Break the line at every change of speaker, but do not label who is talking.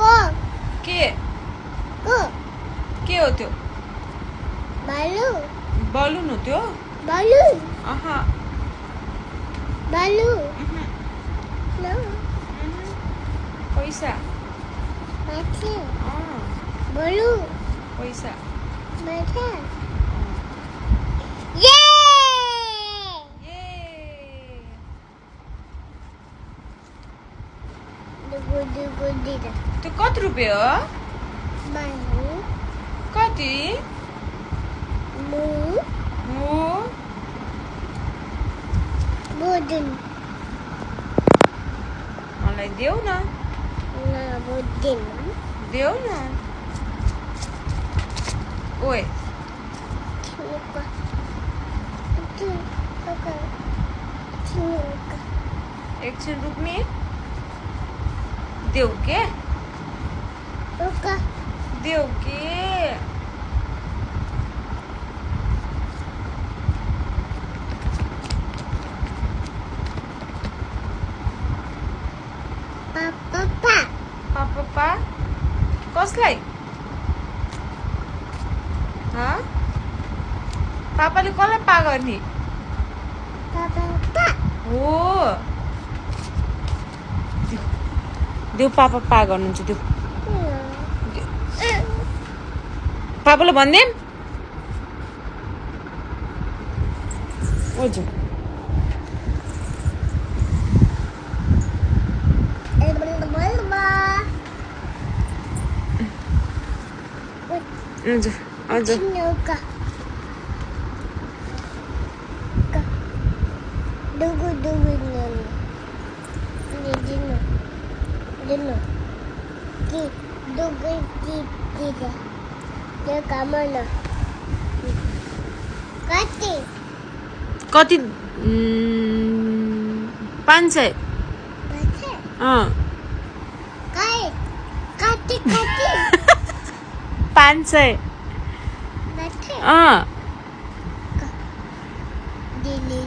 को
के
को
के हो त्यो
बालू
बलुन हो त्यो
बालू
आहा
बालू
उहुँ,
नो
उहुँ। पैसा
माथि
अँ,
बालू
पैसा
माथि
अँ।
ये
ये
दुगु दुगु दिदा
त्यो कति रुपियाँ हो
बालू
कति
मु
हो
बुदुन
मलाई देऊ न
ना बुदुन
देऊ न ओए
ठुका ठुका ठुका
एकछिन रुक्ने देऊ के
ठुका
देऊ के
पापा
पापा कसलाई हँ पापाले कसलाई पा गर्ने
पापा
हो देऊ पापा पा गर्नुहुन्छ देऊ पापालाई भनिदिउँ हजुर हजुर हजुर
Dugu dugu nani. Dino. Dino. Ki dugu ki tiga. Dia kamana? Kati.
कति 500
Baca.
अँ
Kai. Kati kati.
500
Baca.
अँ
Dili.